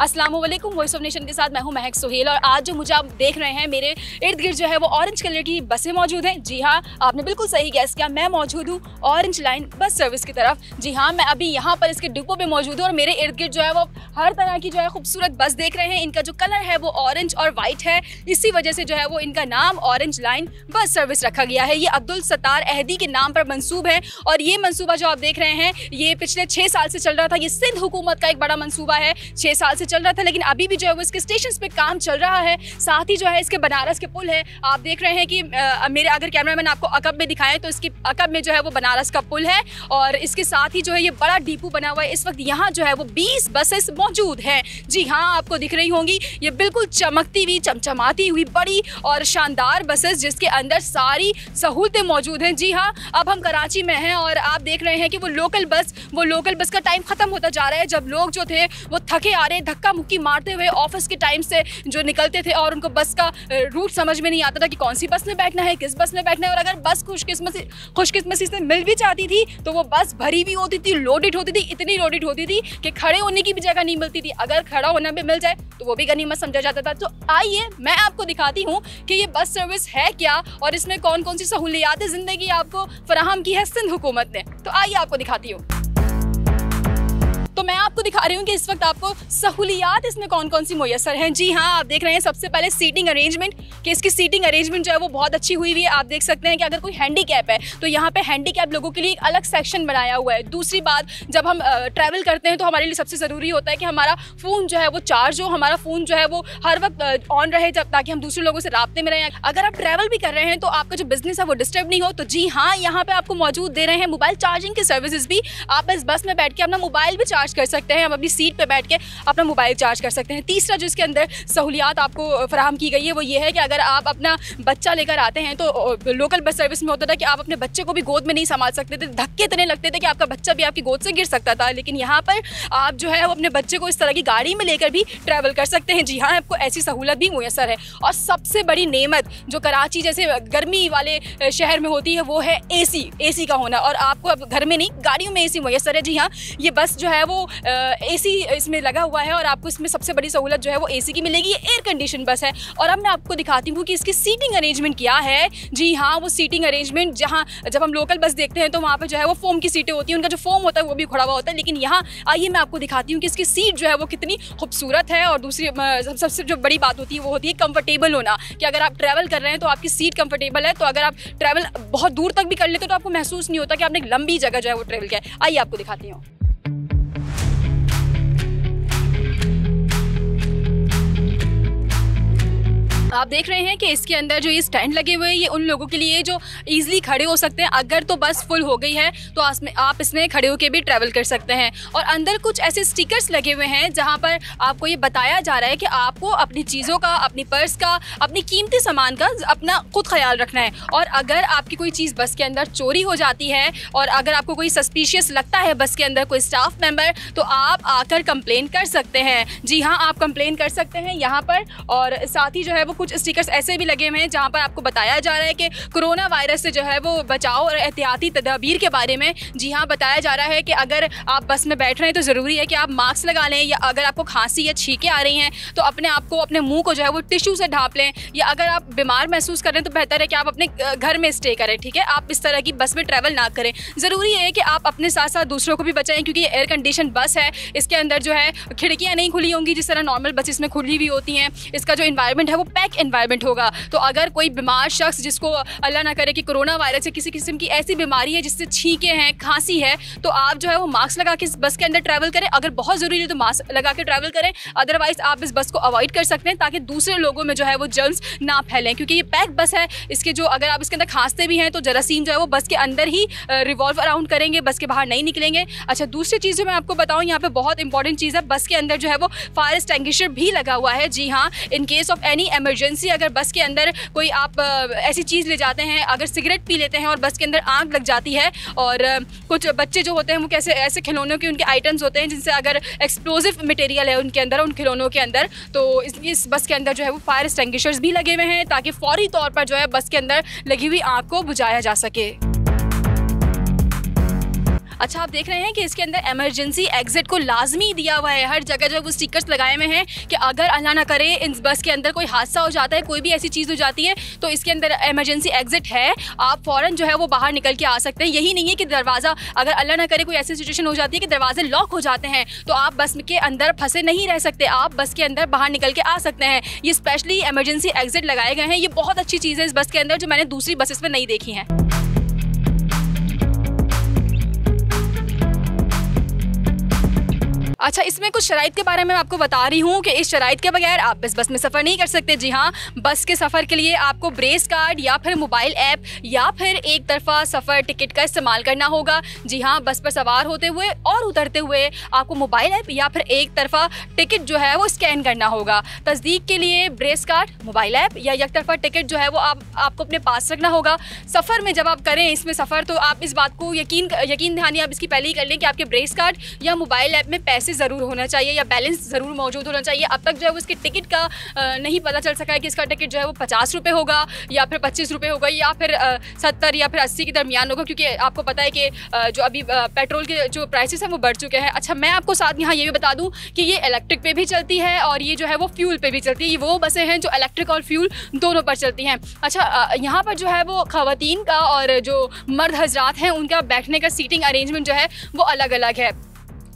अस्सलाम वालेकुम, voice of nation के साथ मैं हूं महक सुहेल। और आज जो मुझे आप देख रहे हैं मेरे इर्द गिर्द जो है वो ऑरेंज कलर की बसें मौजूद हैं। जी हाँ, आपने बिल्कुल सही गैस किया, मैं मौजूद हूँ ऑरेंज लाइन बस सर्विस की तरफ। जी हाँ, मैं अभी यहाँ पर इसके डिपो पे मौजूद हूँ और मेरे इर्द गिर्द जो है वो हर तरह की जो है खूबसूरत बस देख रहे हैं। इनका जो कलर है वो ऑरेंज और वाइट है, इसी वजह से जो है वो इनका नाम ऑरेंज लाइन बस सर्विस रखा गया है। ये अब्दुल सत्तार अहदी के नाम पर मंसूब है और ये मंसूबा जो आप देख रहे हैं ये पिछले 6 साल से चल रहा था। ये सिंध हुकूमत का एक बड़ा मंसूबा है, 6 साल से चल रहा था, लेकिन अभी भी जो है वो इसके स्टेशन पे काम चल रहा है। साथ ही जो है इसके बनारस के पुल है, आप देख रहे हैं कि मेरे अगर कैमरामैन आपको अकब में दिखाएं तो इसकी अकब में जो है वो बनारस का पुल है और इसके साथ ही जो है ये बड़ा डिपो बना हुआ है। इस वक्त यहाँ जो है वो 20 बसेस मौजूद हैं। जी हाँ, आपको दिख रही होंगी ये बिल्कुल चमकती हुई चमचमाती हुई बड़ी और शानदार बसेस जिसके अंदर सारी सहूलतें मौजूद हैं। जी हाँ, अब हम कराची में हैं और आप देख रहे हैं कि वो लोकल बस का टाइम ख़त्म होता जा रहा है। जब लोग जो थे वो थके आ रहे, धक्का मुक्की मारते हुए ऑफिस के टाइम से जो निकलते थे और उनको बस का रूट समझ में नहीं आता था कि कौन सी बस में बैठना है, किस बस में बैठना है। और अगर बस खुशकिस्मती से मिल भी जाती थी तो वो बस भरी भी होती थी, लोडेड होती थी, इतनी लोडेड होती थी कि खड़े होने की भी जगह नहीं मिलती थी। अगर खड़ा होना भी मिल जाए तो वो भी गनीमत समझा जाता था। तो आइए मैं आपको दिखाती हूँ कि ये बस सर्विस है क्या और इसमें कौन कौन सी सहूलियात ज़िंदगी आपको फराहम की है सिंध हुकूमत ने। तो आइए आपको दिखाती हूँ। तो मैं आपको दिखा रही हूँ कि इस वक्त आपको सहूलियात इसमें कौन कौन सी मुयस्सर हैं। जी हाँ, आप देख रहे हैं सबसे पहले सीटिंग अरेंजमेंट, कि इसकी सीटिंग अरेंजमेंट जो है वो बहुत अच्छी हुई हुई है। आप देख सकते हैं कि अगर कोई हैंडीकैप है तो यहाँ पे हैंडीकैप लोगों के लिए एक अलग सेक्शन बनाया हुआ है। दूसरी बात, जब हम ट्रैवल करते हैं तो हमारे लिए सबसे ज़रूरी होता है कि हमारा फ़ोन जो है वो चार्ज हो, हमारा फ़ोन जो है वो हर वक्त ऑन रहे जब ताकि हम दूसरे लोगों से राब्ते में रहें। अगर आप ट्रैवल भी कर रहे हैं तो आपका जो बिज़नेस है वो डिस्टर्ब नहीं हो। तो जी हाँ, यहाँ पर आपको मौजूद दे रहे हैं मोबाइल चार्जिंग की सर्विसेज भी। आप इस बस में बैठ के अपना मोबाइल भी चार्ज कर सकते हैं, आप अपनी सीट पे बैठ के अपना मोबाइल चार्ज कर सकते हैं। तीसरा जो इसके अंदर सहूलियात आपको फराहम की गई है वो ये है कि अगर आप अपना बच्चा लेकर आते हैं तो लोकल बस सर्विस में होता था कि आप अपने बच्चे को भी गोद में नहीं संभाल सकते थे, धक्के इतने लगते थे कि आपका बच्चा भी आपकी गोद से गिर सकता था। लेकिन यहाँ पर आप जो है वो अपने बच्चे को इस तरह की गाड़ी में लेकर भी ट्रैवल कर सकते हैं। जी हाँ, आपको ऐसी सहूलत भी मुयस्सर है। और सबसे बड़ी नेमत जो कराची जैसे गर्मी वाले शहर में होती है वो है एसी का होना। और आपको अब घर में नहीं गाड़ियों में एसी मुयस्सर है। जी हाँ, ये बस जो है वो एसी इसमें लगा हुआ है और आपको इसमें सबसे बड़ी सहूलत जो है वो एसी की मिलेगी। ये एयर कंडीशन बस है। और अब मैं आपको दिखाती हूँ कि इसकी सीटिंग अरेंजमेंट क्या है। जी हाँ, वो सीटिंग अरेंजमेंट जहाँ जब हम लोकल बस देखते हैं तो वहाँ पे जो है वो फोम की सीटें होती हैं, उनका जो फोम होता है वो भी खुड़ा हुआ होता है। लेकिन यहाँ आइए मैं आपको दिखाती हूँ कि इसकी सीट जो है वो कितनी खूबसूरत है। और दूसरी सबसे जो बड़ी बात होती है वो होती है कंफर्टेबल होना, कि अगर आप ट्रैवल कर रहे हैं तो आपकी सीट कंफर्टेबल है। तो अगर आप ट्रैवल बहुत दूर तक भी कर लेते हो तो आपको महसूस नहीं होता कि आपने एक लंबी जगह जो है वो ट्रैवल किया है। आइए आपको दिखाती हूँ। आप देख रहे हैं कि इसके अंदर जो ये स्टैंड लगे हुए हैं ये उन लोगों के लिए जो इजीली खड़े हो सकते हैं। अगर तो बस फुल हो गई है तो आप इसमें खड़े होकर भी ट्रैवल कर सकते हैं। और अंदर कुछ ऐसे स्टिकर्स लगे हुए हैं जहां पर आपको ये बताया जा रहा है कि आपको अपनी चीज़ों का, अपनी पर्स का, अपनी कीमती सामान का अपना खुद ख्याल रखना है। और अगर आपकी कोई चीज़ बस के अंदर चोरी हो जाती है और अगर आपको कोई सस्पिशियस लगता है बस के अंदर कोई स्टाफ मेंबर, तो आप आकर कंप्लेन कर सकते हैं। जी हाँ, आप कंप्लेन कर सकते हैं यहाँ पर। और साथ ही जो है वो कुछ स्टिकर्स ऐसे भी लगे हुए हैं जहां पर आपको बताया जा रहा है कि कोरोना वायरस से जो है वो बचाव और एहतियाती तदाबीर के बारे में। जी हाँ, बताया जा रहा है कि अगर आप बस में बैठ रहे हैं तो ज़रूरी है कि आप मास्क लगा लें, या अगर आपको खांसी या छींकें आ रही हैं तो अपने आप को, अपने मुंह को जो है वो टिश्यू से ढाँप लें। या अगर आप बीमार महसूस करें तो बेहतर है कि आप अपने घर में स्टे करें। ठीक है, आप इस तरह की बस में ट्रैवल ना करें। ज़रूरी है कि आप अपने साथ साथ दूसरों को भी बचाएं, क्योंकि ये एयर कंडीशन बस है। इसके अंदर जो है खिड़कियाँ नहीं खुली होंगी जिस तरह नॉर्मल बसेस में खुली हुई होती हैं। इसका जो इन्वायरमेंट है वो पैक इन्वायरमेंट होगा। तो अगर कोई बीमार शख्स जिसको अल्लाह ना करे कि कोरोना वायरस या किसी किस्म की ऐसी बीमारी है जिससे छींके हैं, खांसी है, तो आप जो है वो मास्क लगा के इस बस के अंदर ट्रैवल करें। अगर बहुत ज़रूरी है तो मास्क लगा के ट्रैवल करें, अदरवाइज़ आप इस बस को अवॉइड कर सकते हैं ताकि दूसरे लोगों में जो है वो जर्म्स ना फैलें। क्योंकि ये पैक बस है, इसके जो अगर आप इसके अंदर खांसते भी हैं तो जरासीम जो है वो बस के अंदर ही रिवॉल्व अराउंड करेंगे, बस के बाहर नहीं निकलेंगे। अच्छा, दूसरी चीज़ जो मैं आपको बताऊँ, यहाँ पर बहुत इंपॉर्टेंट चीज़ है, बस के अंदर जो है वो फायर एक्सटिंग्विशर भी लगा हुआ है। जी हाँ, in case of any emergency अगर बस के अंदर कोई आप ऐसी चीज़ ले जाते हैं, अगर सिगरेट पी लेते हैं और बस के अंदर आग लग जाती है, और कुछ बच्चे जो होते हैं वो कैसे ऐसे खिलौनों के उनके आइटम्स होते हैं जिनसे अगर एक्सप्लोजिव मटेरियल है उनके अंदर, उन खिलौनों के अंदर, तो इस बस के अंदर जो है वो फायर एक्सटिंग्विशर्स भी लगे हुए हैं ताकि फौरी तौर पर जो है बस के अंदर लगी हुई आग को बुझाया जा सके। अच्छा, आप देख रहे हैं कि इसके अंदर इमरजेंसी एग्जिट को लाजमी दिया हुआ है। हर जगह जो वो स्टिकर्स लगाए हुए हैं कि अगर अल्लाह ना करे इस बस के अंदर कोई हादसा हो जाता है, कोई भी ऐसी चीज़ हो जाती है, तो इसके अंदर इमरजेंसी एग्जिट है, आप फ़ौरन जो है वो बाहर निकल के आ सकते हैं। यही नहीं है कि दरवाज़ा, अगर अल्लाह ना करे कोई ऐसी सिचुएशन हो जाती है कि दरवाजे लॉक हो जाते हैं, तो आप बस के अंदर फंसे नहीं रह सकते, आप बस के अंदर बाहर निकल के आ सकते हैं। ये स्पेशली इमरजेंसी एग्जिट लगाए गए हैं। ये बहुत अच्छी चीज़ है इस बस के अंदर, जो मैंने दूसरी बसेस में नहीं देखी हैं। अच्छा, इसमें कुछ शराइत के बारे में मैं आपको बता रही हूँ कि इस शराइत के बगैर आप इस बस में सफ़र नहीं कर सकते। जी हाँ, बस के सफ़र के लिए आपको ब्रेस कार्ड या फिर मोबाइल ऐप या फिर एक तरफा सफ़र टिकट का इस्तेमाल करना होगा। जी हाँ, बस पर सवार होते हुए और उतरते हुए आपको मोबाइल ऐप या फिर एक तरफा टिकट जो है वो स्कैन करना होगा। तस्दीक के लिए ब्रेस कार्ड, मोबाइल ऐप या एक तरफा टिकट जो है वो आपको अपने पास रखना होगा। सफ़र में जब आप करें इसमें सफ़र, तो आप इस बात को यकीन दहानी आप इसकी पहले ही कर लें कि आपके ब्रेस कार्ड या मोबाइल ऐप में पैसे ज़रूर होना चाहिए या बैलेंस ज़रूर मौजूद होना चाहिए। अब तक जो है वो इसके टिकट का नहीं पता चल सका है कि इसका टिकट जो है वो 50 रुपये होगा या फिर 25 रुपये होगा या फिर 70 या फिर 80 के दरमियान होगा, क्योंकि आपको पता है कि जो अभी पेट्रोल के जो प्राइसेस हैं वो बढ़ चुके हैं। अच्छा, मैं आपको साथ यहाँ ये भी बता दूँ कि ये इलेक्ट्रिक पे भी चलती है और ये जो है वो फ्यूल पे भी चलती है। ये वो बसें हैं जो इलेक्ट्रिक और फ्यूल दोनों पर चलती हैं। अच्छा, यहाँ पर जो है वो ख़वातीन का और जो मर्द हजरात हैं उनका बैठने का सीटिंग अरेंजमेंट जो है वो अलग अलग है।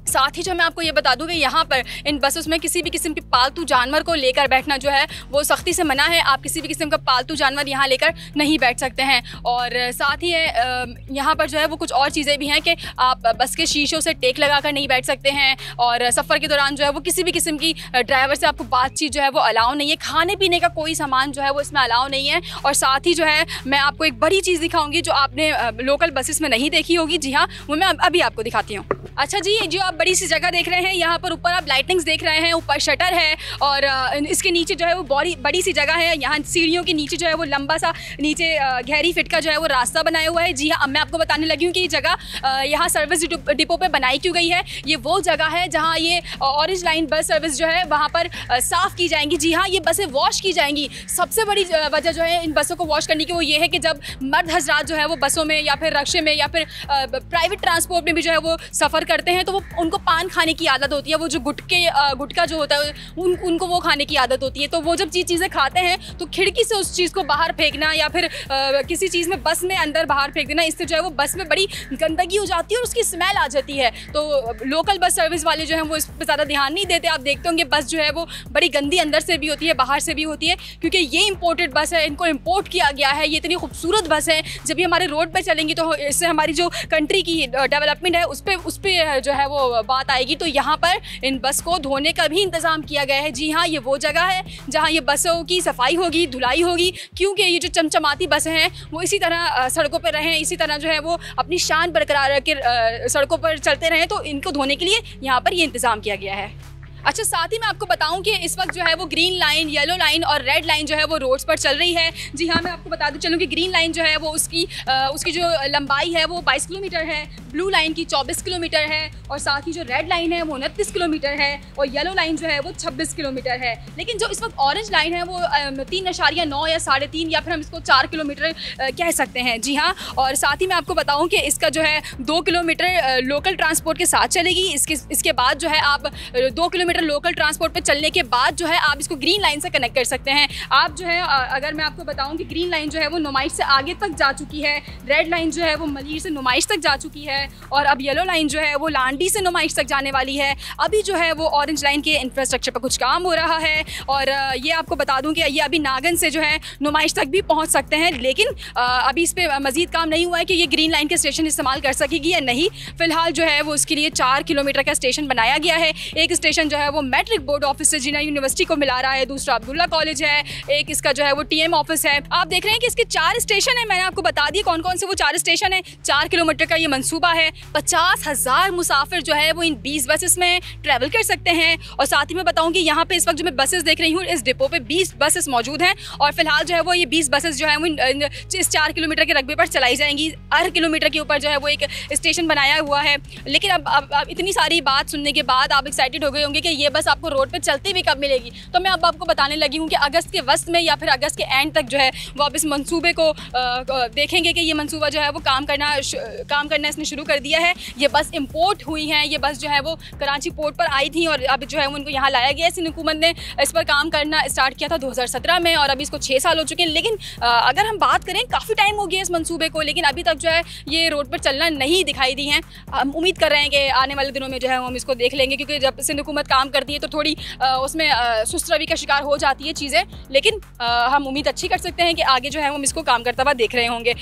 साथ ही जो मैं आपको ये बता दूँ कि यहाँ पर इन बसों में किसी भी किस्म के पालतू जानवर को लेकर बैठना जो है वो सख्ती से मना है। आप किसी भी किस्म का पालतू जानवर यहाँ लेकर नहीं बैठ सकते हैं। और साथ ही यहाँ पर जो है वो कुछ और चीज़ें भी हैं कि आप बस के शीशों से टेक लगा कर नहीं बैठ सकते हैं और सफ़र के दौरान जो है वो किसी भी किस्म की ड्राइवर से आपको बातचीत जो है वो अलाउ नहीं है। खाने पीने का कोई सामान जो है वो इसमें अलाउ नहीं है। और साथ ही जो है मैं आपको एक बड़ी चीज़ दिखाऊँगी जो आपने लोकल बसेस में नहीं देखी होगी। जी हाँ, वो मैं अभी आपको दिखाती हूँ। अच्छा जी, जो आप बड़ी सी जगह देख रहे हैं, यहाँ पर ऊपर आप लाइटिंग्स देख रहे हैं, ऊपर शटर है और इसके नीचे जो है वो बड़ी सी जगह है। यहाँ सीढ़ियों के नीचे जो है वो लंबा सा नीचे गहरी फिट का जो है वो रास्ता बनाया हुआ है। जी हाँ, अब मैं आपको बताने लगी हूँ कि ये जगह यहाँ सर्विस डिपो पे बनाई क्यों गई है। ये वो जगह है जहाँ ये ऑरेंज लाइन बस सर्विस जो है वहाँ पर साफ़ की जाएंगी। जी हाँ, ये बसें वॉश की जाएंगी। सबसे बड़ी वजह जो है इन बसों को वॉश करने की वो ये है कि जब मर्द हजरात जो है वो बसों में या फिर रक्शे में या फिर प्राइवेट ट्रांसपोर्ट में भी जो है वो सफ़र करते हैं, तो वो उनको पान खाने की आदत होती है। वो जो गुटका जो होता है उनको वो खाने की आदत होती है। तो वो जब चीज़ें खाते हैं तो खिड़की से उस चीज़ को बाहर फेंकना या फिर किसी चीज़ में बस में अंदर बाहर फेंक देना, इससे जो है वो बस में बड़ी गंदगी हो जाती है और उसकी स्मेल आ जाती है। तो लोकल बस सर्विस वाले जो हैं वो इस पर ज़्यादा ध्यान नहीं देते। आप देखते होंगे बस जो है वो बड़ी गंदी अंदर से भी होती है, बाहर से भी होती है, क्योंकि ये इंपोर्टेड बस है, इनको इम्पोर्ट किया गया है। ये इतनी खूबसूरत बस है, जब ये हमारे रोड पर चलेंगी तो इससे हमारी जो कंट्री की डेवलपमेंट है उस पर जो है वो बात आएगी। तो यहाँ पर इन बस को धोने का भी इंतज़ाम किया गया है। जी हाँ, ये वो जगह है जहाँ ये बसों की सफाई होगी, धुलाई होगी, क्योंकि ये जो चमचमाती बसें हैं वो इसी तरह सड़कों पर रहें, इसी तरह जो है वो अपनी शान बरकरार रख के सड़कों पर चलते रहें। तो इनको धोने के लिए यहाँ पर ये इंतज़ाम किया गया है। अच्छा, साथ ही मैं आपको बताऊं कि इस वक्त जो है वो ग्रीन लाइन, येलो लाइन और रेड लाइन जो है वो रोड्स पर चल रही है। जी हाँ, मैं आपको बता दूं चलूँ कि ग्रीन लाइन जो है वो उसकी जो लंबाई है वो 22 किलोमीटर है, ब्लू लाइन की 24 किलोमीटर है और साथ ही जो रेड लाइन है वो 29 किलोमीटर है और येलो लाइन जो है वो 26 किलोमीटर है। लेकिन जो इस वक्त ऑरेंज लाइन है वो 3.9 या 3.5 या फिर हम इसको 4 किलोमीटर कह सकते हैं। जी हाँ, और साथ ही मैं आपको बताऊँ कि इसका जो है 2 किलोमीटर लोकल ट्रांसपोर्ट के साथ चलेगी। इसके बाद जो है आप 2 किलोमीटर लोकल ट्रांसपोर्ट पे चलने के बाद जो है आप इसको ग्रीन लाइन से कनेक्ट कर सकते हैं। आप जो है अगर मैं आपको बताऊं कि ग्रीन लाइन जो है वो नुमाइश से आगे तक जा चुकी है, रेड लाइन जो है वो मलीर से नुमाइश तक जा चुकी है और अब येलो लाइन जो है वो लांडी से नुमाइश तक जाने वाली है। अभी जो है वो ऑरेंज लाइन के इंफ्रास्ट्रक्चर पर कुछ काम हो रहा है और ये आपको बता दूं कि ये अभी नागन से जो है नुमाइश तक भी पहुँच सकते हैं, लेकिन अभी इस पर मज़ीद काम नहीं हुआ है कि ये ग्रीन लाइन के स्टेशन इस्तेमाल कर सकेगी या नहीं। फ़िलहाल जो है वो उसके लिए 4 किलोमीटर का स्टेशन बनाया गया है। एक स्टेशन जो है वो मैट्रिक बोर्ड ऑफिस से जिन्ना यूनिवर्सिटी को मिला रहा है, दूसरा अब्दुल्ला कॉलेज है, एक इसका जो है वो टीएम ऑफिस है। आप देख रहे हैं कि इसके 4 स्टेशन है। मैंने आपको बता दिया कौन कौन से वो 4 स्टेशन है। 4 किलोमीटर का ये मंसूबा है। 50,000 मुसाफिर जो है वो इन 20 बसेस में ट्रैवल कर सकते हैं। और साथ ही मैं बताऊँ कि यहाँ पे इस वक्त जो मैं बसेस देख रही हूँ, इस डिपो पे 20 बसेस मौजूद हैं और फिलहाल जो है वो ये 20 बसेस जो है वो इस 4 किलोमीटर के रकबे पर चलाई जाएंगी। हर किलोमीटर के ऊपर जो है वो एक स्टेशन बनाया हुआ है। लेकिन अब इतनी सारी बात सुनने के बाद आप एक्साइटेड हो गए होंगे कि ये बस आपको रोड पे चलती हुई कब मिलेगी। तो मैं अब आपको बताने लगी हूँ कि अगस्त के वस्त में या फिर अगस्त के एंड तक जो है वो आप इस मंसूबे को देखेंगे कि ये मंसूबा जो है वो काम करना इसने शुरू कर दिया है। ये बस इम्पोर्ट हुई हैं, ये बस जो है वो कराची पोर्ट पर आई थी और अब जो है उनको यहाँ लाया गया है। सिंध हुकूमत ने इस पर काम करना स्टार्ट किया था 2017 में और अभी इसको 6 साल हो चुके हैं। लेकिन अगर हम बात करें काफ़ी टाइम हो गया इस मंसूबे को, लेकिन अभी तक जो है ये रोड पर चलना नहीं दिखाई दी हैं। हम उम्मीद कर रहे हैं कि आने वाले दिनों में जो है हम इसको देख लेंगे, क्योंकि जब सिंध हुकूमत काम करती है तो थोड़ी उसमें सुस्त रवि का शिकार हो जाती है चीज़ें, लेकिन हम उम्मीद अच्छी कर सकते हैं कि आगे जो है हम इसको काम करता हुआ देख रहे होंगे।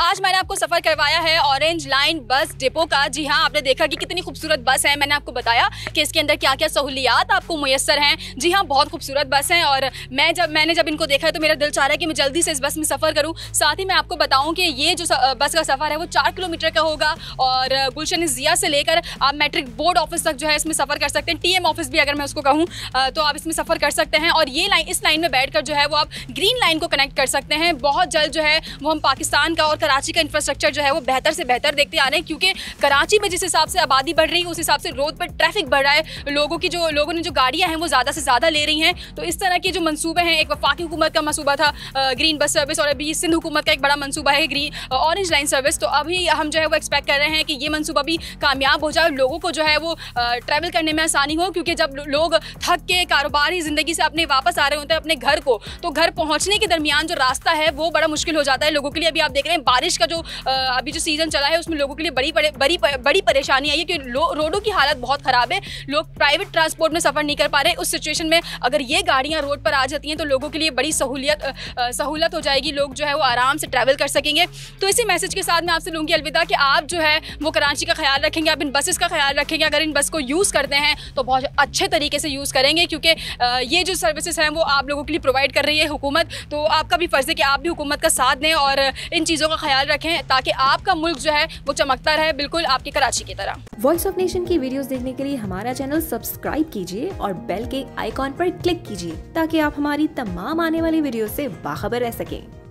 आज मैंने आपको सफ़र करवाया है ऑरेंज लाइन बस डिपो का। जी हाँ, आपने देखा कि कितनी खूबसूरत बस है। मैंने आपको बताया कि इसके अंदर क्या क्या सहूलियात आपको मुयस्सर हैं। जी हाँ, बहुत खूबसूरत बस हैं और मैंने जब इनको देखा है तो मेरा दिल चाह रहा है कि मैं जल्दी से इस बस में सफ़र करूँ। साथ ही मैं आपको बताऊँ कि ये जो बस का सफ़र है वो 4 किलोमीटर का होगा और गुलशन ज़िया से लेकर आप मैट्रिक बोर्ड ऑफिस तक जो है इसमें सफ़र कर सकते हैं। TM ऑफिस भी अगर मैं उसको कहूँ तो आप इसमें सफ़र कर सकते हैं और ये लाइन, इस लाइन में बैठ कर जो है वो आप ग्रीन लाइन को कनेक्ट कर सकते हैं। बहुत जल्द जो है वो हम पाकिस्तान का और कराची का इंफ्रास्ट्रक्चर जो है वो बेहतर से बेहतर देखते आ रहे हैं, क्योंकि कराची में जिस हिसाब से आबादी बढ़ रही है उस हिसाब से रोड पर ट्रैफिक बढ़ रहा है। लोगों ने जो गाड़ियां हैं वो ज़्यादा से ज़्यादा ले रही हैं। तो इस तरह के जो मंसूबे हैं, एक वफाकी हुकूमत का मंसूबा था ग्रीन बस सर्विस और अभी सिंध हुकूमत का एक बड़ा मंसूबा है ग्रीन ऑरेंज लाइन सर्विस। तो अभी हम जो है वो एक्सपेक्ट कर रहे हैं कि ये मंसूबा भी कामयाब हो जाए, लोगों को जो है वो ट्रैवल करने में आसानी हो, क्योंकि जब लोग थक के कारोबारी ज़िंदगी से अपने वापस आ रहे होते हैं अपने घर को, तो घर पहुँचने के दरमियान जो रास्ता है वो बड़ा मुश्किल हो जाता है लोगों के लिए। अभी आप देख रहे हैं बारिश का जो अभी जो सीज़न चला है उसमें लोगों के लिए बड़ी परेशानी आई है कि रोडों की हालत बहुत ख़राब है। लोग प्राइवेट ट्रांसपोर्ट में सफ़र नहीं कर पा रहे। उस सिचुएशन में अगर ये गाड़ियाँ रोड पर आ जाती हैं तो लोगों के लिए बड़ी सहूलत हो जाएगी, लोग जो है वो आराम से ट्रैवल कर सकेंगे। तो इसी मैसेज के साथ मैं आपसे लूँगी अलविदा कि आप जो है वो कराची का ख्याल रखेंगे, आप इन बसेस का ख्याल रखेंगे। अगर इन बस को यूज़ करते हैं तो बहुत अच्छे तरीके से यूज़ करेंगे, क्योंकि ये जो सर्विसेज हैं वो आप लोगों के लिए प्रोवाइड कर रही है हुकूमत। तो आपका भी फ़र्ज़ है कि आप भी हुकूमत का साथ दें और इन चीज़ों का ख्याल रखें ताकि आपका मुल्क जो है वो चमकता रहे, बिल्कुल आपकी कराची की तरह। वॉइस ऑफ नेशन की वीडियोस देखने के लिए हमारा चैनल सब्सक्राइब कीजिए और बेल के आइकॉन पर क्लिक कीजिए ताकि आप हमारी तमाम आने वाली वीडियो से बाखबर रह सकें।